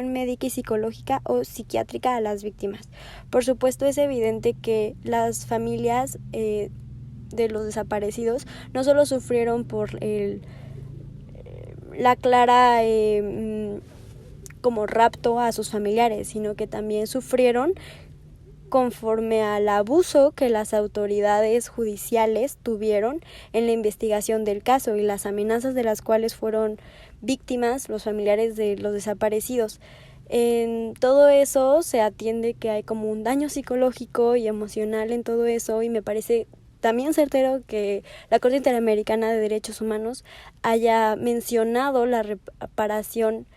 médica y psicológica o psiquiátrica a las víctimas. Por supuesto, es evidente que las familias de los desaparecidos no solo sufrieron por la clara como rapto a sus familiares, sino que también sufrieron conforme al abuso que las autoridades judiciales tuvieron en la investigación del caso y las amenazas de las cuales fueron víctimas los familiares de los desaparecidos. En todo eso se atiende que hay como un daño psicológico y emocional en todo eso, y me parece también certero que la Corte Interamericana de Derechos Humanos haya mencionado la reparación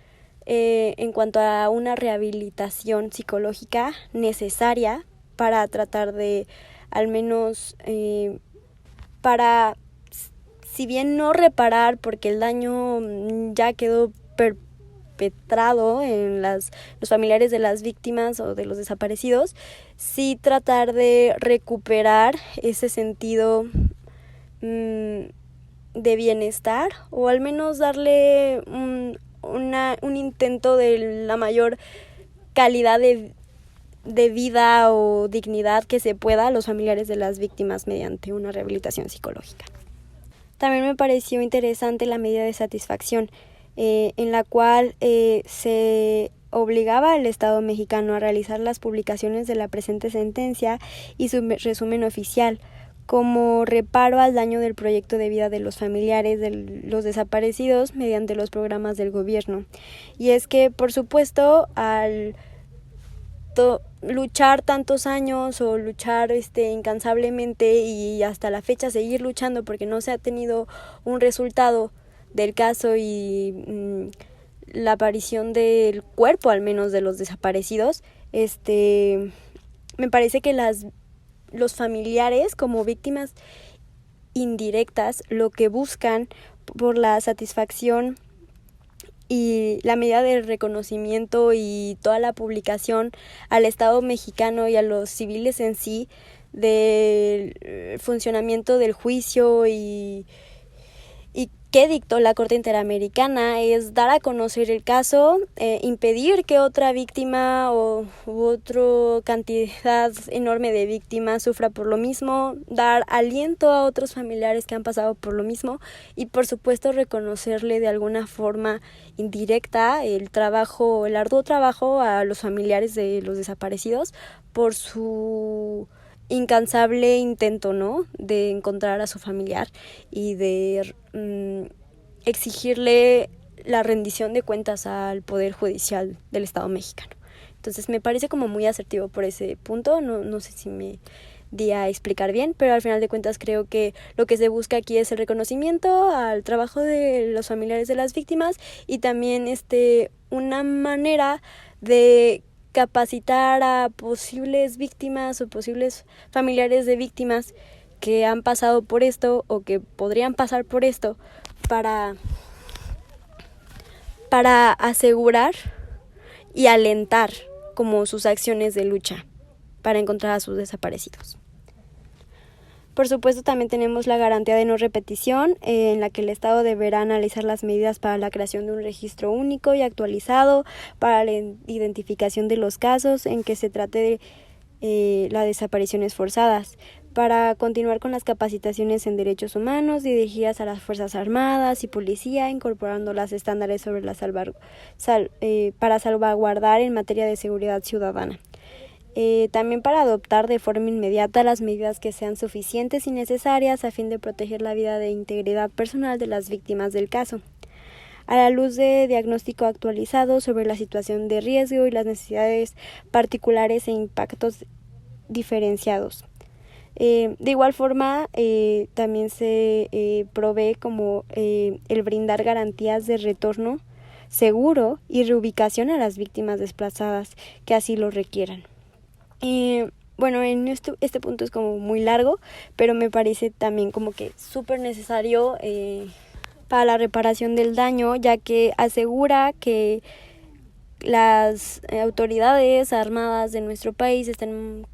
en cuanto a una rehabilitación psicológica necesaria para tratar de, al menos, para, si bien no reparar, porque el daño ya quedó perpetrado en los familiares de las víctimas o de los desaparecidos, sí tratar de recuperar ese sentido de bienestar, o al menos darle un intento de la mayor calidad de vida o dignidad que se pueda a los familiares de las víctimas mediante una rehabilitación psicológica. También me pareció interesante la medida de satisfacción, en la cual se obligaba al Estado mexicano a realizar las publicaciones de la presente sentencia y su resumen oficial, como reparo al daño del proyecto de vida de los familiares de los desaparecidos mediante los programas del gobierno. Y es que, por supuesto, al luchar tantos años o luchar incansablemente y hasta la fecha seguir luchando porque no se ha tenido un resultado del caso y la aparición del cuerpo, al menos de los desaparecidos, me parece que los familiares, como víctimas indirectas, lo que buscan por la satisfacción y la medida de reconocimiento y toda la publicación al Estado mexicano y a los civiles en sí del funcionamiento del juicio y qué dictó la Corte Interamericana es dar a conocer el caso, impedir que otra víctima u otra cantidad enorme de víctimas sufra por lo mismo, dar aliento a otros familiares que han pasado por lo mismo y, por supuesto, reconocerle de alguna forma indirecta el arduo trabajo a los familiares de los desaparecidos por su incansable intento, ¿no?, de encontrar a su familiar y de exigirle la rendición de cuentas al Poder Judicial del Estado mexicano. Entonces me parece como muy asertivo por ese punto, no sé si me di a explicar bien, pero al final de cuentas creo que lo que se busca aquí es el reconocimiento al trabajo de los familiares de las víctimas y también una manera de capacitar a posibles víctimas o posibles familiares de víctimas que han pasado por esto o que podrían pasar por esto para asegurar y alentar como sus acciones de lucha para encontrar a sus desaparecidos. Por supuesto, también tenemos la garantía de no repetición, en la que el Estado deberá analizar las medidas para la creación de un registro único y actualizado para la identificación de los casos en que se trate de las desapariciones forzadas, para continuar con las capacitaciones en derechos humanos dirigidas a las Fuerzas Armadas y Policía, incorporando los estándares sobre para salvaguardar en materia de seguridad ciudadana. También para adoptar de forma inmediata las medidas que sean suficientes y necesarias a fin de proteger la vida e integridad personal de las víctimas del caso, a la luz de diagnóstico actualizado sobre la situación de riesgo y las necesidades particulares e impactos diferenciados. De igual forma, también se provee como el brindar garantías de retorno seguro y reubicación a las víctimas desplazadas que así lo requieran. Bueno, en este punto es como muy largo, pero me parece también como que súper necesario para la reparación del daño, ya que asegura que las autoridades armadas de nuestro país estén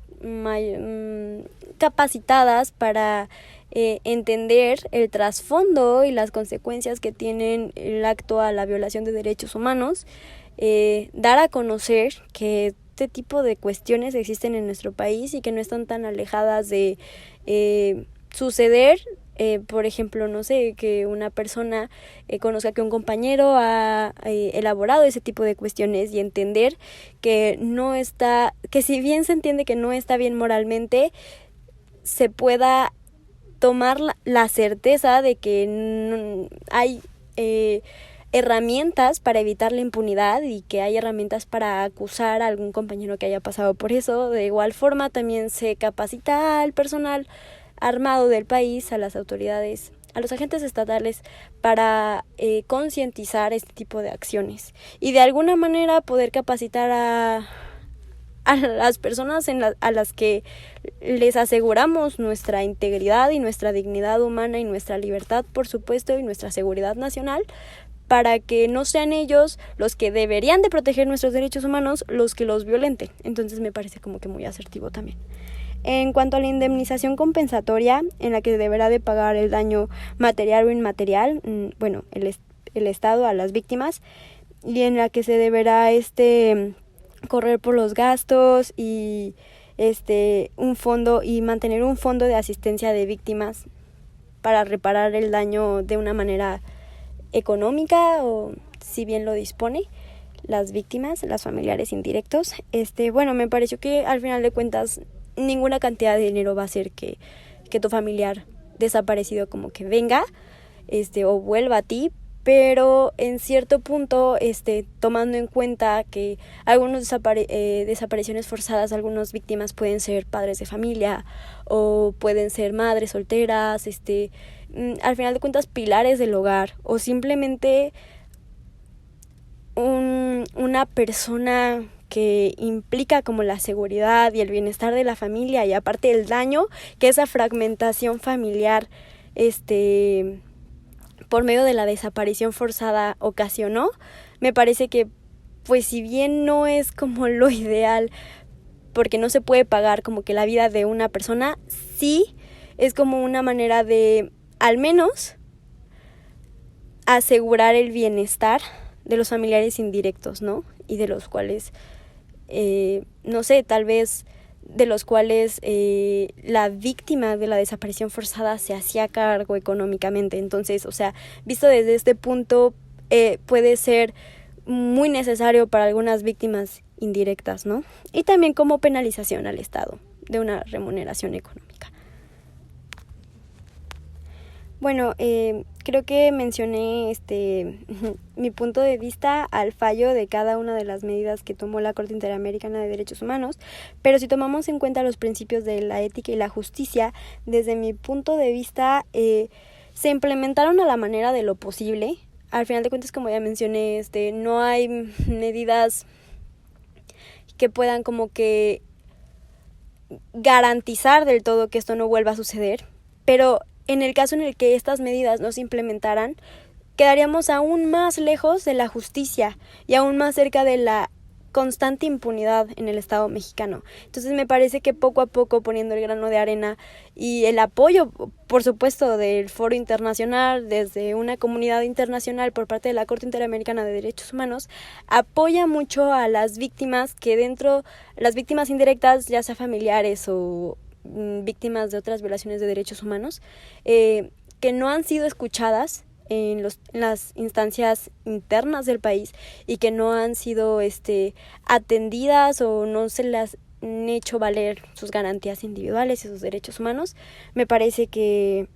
capacitadas para entender el trasfondo y las consecuencias que tienen el acto a la violación de derechos humanos dar a conocer que este tipo de cuestiones existen en nuestro país y que no están tan alejadas de suceder. Por ejemplo, no sé, que una persona conozca que un compañero ha elaborado ese tipo de cuestiones y entender que que si bien se entiende que no está bien moralmente, se pueda tomar la certeza de que hay herramientas para evitar la impunidad y que hay herramientas para acusar a algún compañero que haya pasado por eso. De igual forma, también se capacita al personal armado del país, a las autoridades, a los agentes estatales, para concientizar este tipo de acciones y de alguna manera poder capacitar a las personas a las que les aseguramos nuestra integridad y nuestra dignidad humana y nuestra libertad, por supuesto, y nuestra seguridad nacional, para que no sean ellos los que deberían de proteger nuestros derechos humanos los que los violenten. Entonces me parece como que muy asertivo también. En cuanto a la indemnización compensatoria, en la que deberá de pagar el daño material o inmaterial, bueno, el Estado a las víctimas, y en la que se deberá correr por los gastos y un fondo y mantener un fondo de asistencia de víctimas para reparar el daño de una manera económica, o si bien lo dispone las víctimas, los familiares indirectos. Bueno, me pareció que al final de cuentas ninguna cantidad de dinero va a hacer que tu familiar desaparecido como que venga o vuelva a ti, pero en cierto punto, tomando en cuenta que algunas desapariciones forzadas, algunas víctimas pueden ser padres de familia o pueden ser madres solteras, al final de cuentas pilares del hogar, o simplemente una persona que implica como la seguridad y el bienestar de la familia, y aparte el daño que esa fragmentación familiar por medio de la desaparición forzada ocasionó. Me parece que, pues si bien no es como lo ideal, porque no se puede pagar como que la vida de una persona, sí es como una manera de, al menos, asegurar el bienestar de los familiares indirectos, ¿no? Y de los cuales, no sé, tal vez de los cuales la víctima de la desaparición forzada se hacía cargo económicamente. Entonces, o sea, visto desde este punto, puede ser muy necesario para algunas víctimas indirectas, ¿no? Y también como penalización al Estado de una remuneración económica. Bueno, creo que mencioné mi punto de vista al fallo de cada una de las medidas que tomó la Corte Interamericana de Derechos Humanos, pero si tomamos en cuenta los principios de la ética y la justicia, desde mi punto de vista, se implementaron a la manera de lo posible. Al final de cuentas, como ya mencioné, no hay medidas que puedan como que garantizar del todo que esto no vuelva a suceder, pero en el caso en el que estas medidas no se implementaran, quedaríamos aún más lejos de la justicia y aún más cerca de la constante impunidad en el Estado mexicano. Entonces me parece que poco a poco, poniendo el grano de arena y el apoyo, por supuesto, del Foro Internacional, desde una comunidad internacional por parte de la Corte Interamericana de Derechos Humanos, apoya mucho a las víctimas las víctimas indirectas, ya sea familiares o víctimas de otras violaciones de derechos humanos, que no han sido escuchadas en las instancias internas del país y que no han sido atendidas o no se les han hecho valer sus garantías individuales y sus derechos humanos. Me parece que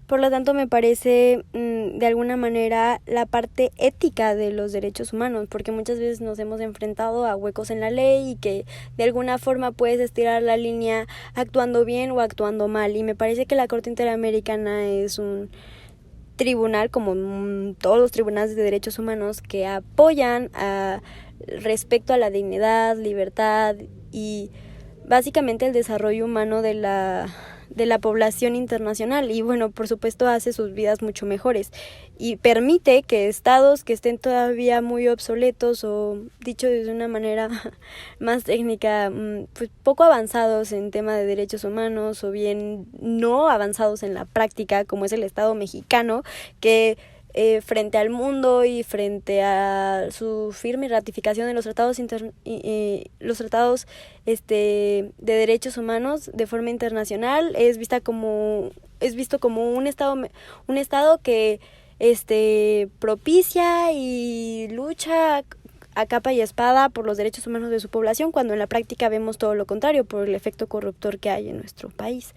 por lo tanto, me parece de alguna manera la parte ética de los derechos humanos, porque muchas veces nos hemos enfrentado a huecos en la ley y que de alguna forma puedes estirar la línea actuando bien o actuando mal. Y me parece que la Corte Interamericana es un tribunal, como todos los tribunales de derechos humanos, que apoyan respecto a la dignidad, libertad y básicamente el desarrollo humano de la población internacional, y bueno, por supuesto hace sus vidas mucho mejores y permite que estados que estén todavía muy obsoletos, o dicho de una manera más técnica, pues poco avanzados en tema de derechos humanos, o bien no avanzados en la práctica, como es el Estado mexicano, que frente al mundo y frente a su firme ratificación de los tratados de derechos humanos de forma internacional, es visto como un estado que propicia y lucha a capa y espada por los derechos humanos de su población, cuando en la práctica vemos todo lo contrario por el efecto corruptor que hay en nuestro país.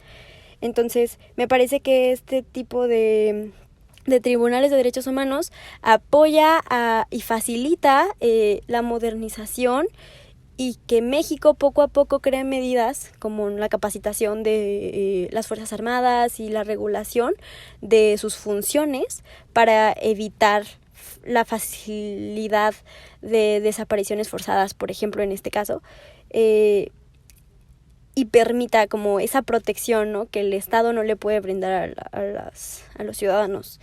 Entonces, me parece que este tipo de tribunales de derechos humanos apoya y facilita la modernización, y que México poco a poco crea medidas como la capacitación de las Fuerzas Armadas y la regulación de sus funciones para evitar la facilidad de desapariciones forzadas, por ejemplo, en este caso, y permita como esa protección, ¿no?, que el Estado no le puede brindar a los ciudadanos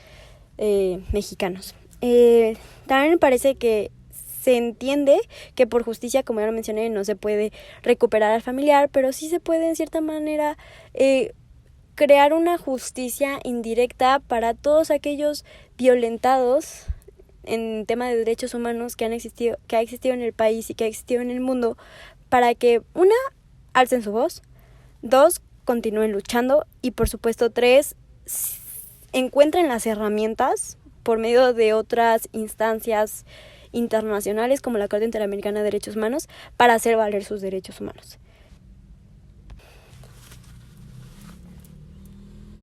mexicanos. También me parece que se entiende que por justicia, como ya lo mencioné, no se puede recuperar al familiar, pero sí se puede en cierta manera crear una justicia indirecta para todos aquellos violentados en tema de derechos humanos que ha existido en el país y que ha existido en el mundo, para que, una, alcen su voz, 2, continúen luchando, y por supuesto 3, encuentren las herramientas por medio de otras instancias internacionales como la Corte Interamericana de Derechos Humanos para hacer valer sus derechos humanos.